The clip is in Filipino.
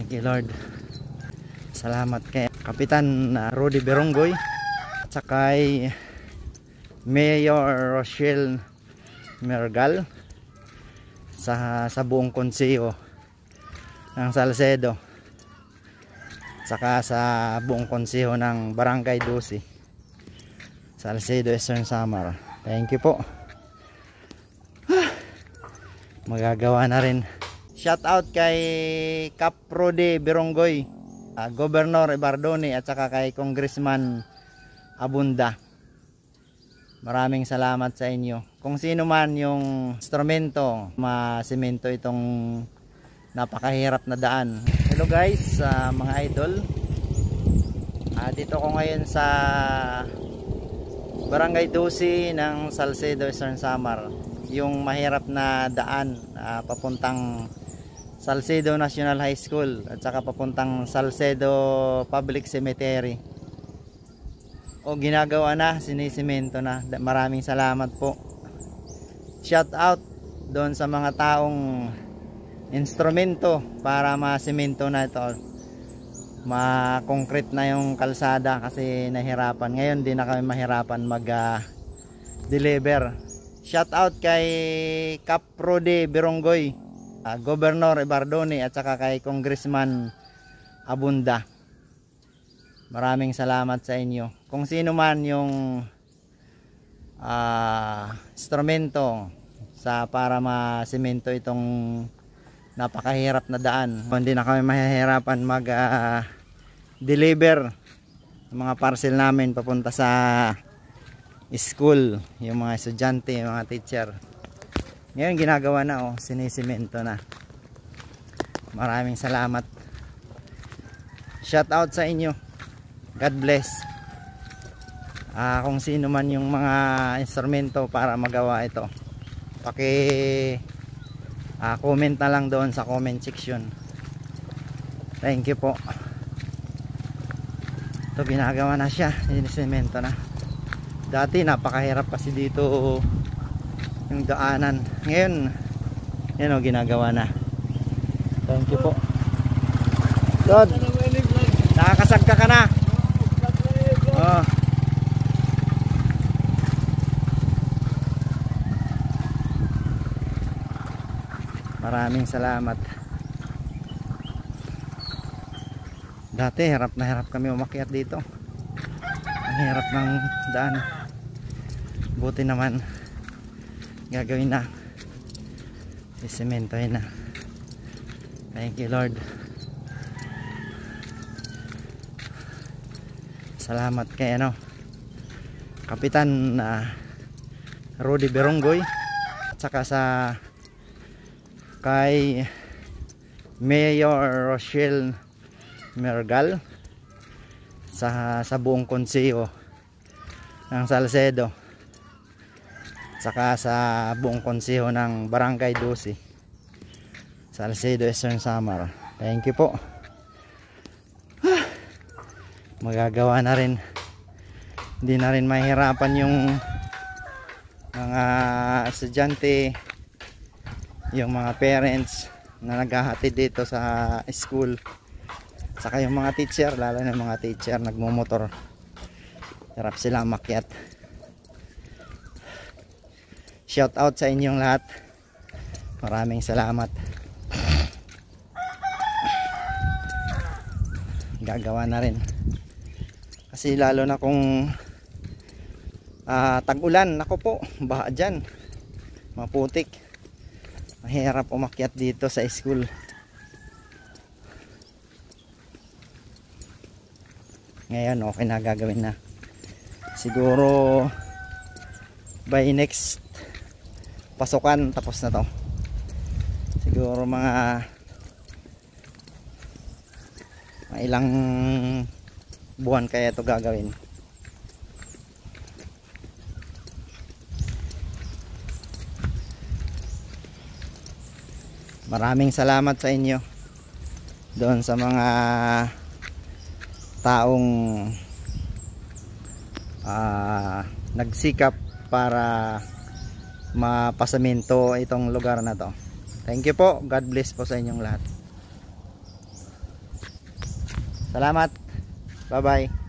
Thank you Lord. Salamat kay Kapitan Rudy Beronggoy at saka kay Mayor Rochelle Mergal sa buong konseho ng Salcedo at saka sa buong konseho ng Barangay 12 Salcedo Eastern Samar. Thank you po. Magagawa na rin. Shout out kay Cap Rudy Beronggoy, Governor Ibardone at saka kay Congressman Abunda. Maraming salamat sa inyo. Kung sino man yung instrumento, masemento itong napakahirap na daan. Hello guys, mga idol. Dito ko ngayon sa Barangay 12 ng Salcedo Eastern Samar. Yung mahirap na daan papuntang Salcedo National High School at saka papuntang Salcedo Public Cemetery. O ginagawa na, sinisemento na. Maraming salamat po. Shout out doon sa mga taong instrumento para masemento na ito. Ma-concrete na yung kalsada kasi nahirapan. Ngayon din na kami mahirapan mag-deliver. Shout out kay Cap Rudy Beronggoy, Governor Ibardone at saka kay Congressman Abunda. Maraming salamat sa inyo. Kung sino man yung instrumento para masemento itong napakahirap na daan. Hindi na kami mahihirapan mag-deliver ng mga parcel namin papunta sa school, yung mga estudyante, yung mga teacher. Ngayon ginagawa na, sinisemento na. Maraming salamat. Shout out sa inyo. God bless. Kung sino man yung mga instrumento para magawa ito, comment na lang doon sa comment section. Thank you po. Ito ginagawa na siya, sinisemento na. Dati napakahirap kasi dito yung daanan. Ngayon yan ginagawa na. Thank you po. Lord, nakakasagka ka na. Maraming salamat. Dati hirap na hirap kami umakyat dito. Ang hirap ng daan. Buti naman gagawin na, sisementohin na. Thank you Lord. Salamat kay Kapitan Rudy Beronggoy at saka kay Mayor Rochelle Mergal sa buong konseho ng Salcedo saka sa buong konseho ng Barangay 12 Salcedo Eastern Samar. Thank you po. Magagawa na rin. Hindi na rin mahirapan yung mga estudyante, yung mga parents na naghahatid dito sa school, saka yung mga teacher, lalo na yung mga teacher nagmumotor. Hirap sila makyat. Shout out sa inyong lahat. Maraming salamat. Gagawa na rin. Kasi lalo na kung tag-ulan, nako po, baha dyan, maputik, mahirap umakyat dito sa school. Ngayon okay na, gagawin na. Siguro by next pasukan tapos na to. Siguro mga ilang buwan kaya ito gagawin. Maraming salamat sa inyo doon sa mga taong nagsikap para mapasemento itong lugar na to. Thank you po. God bless po sa inyong lahat. Salamat. Bye-bye.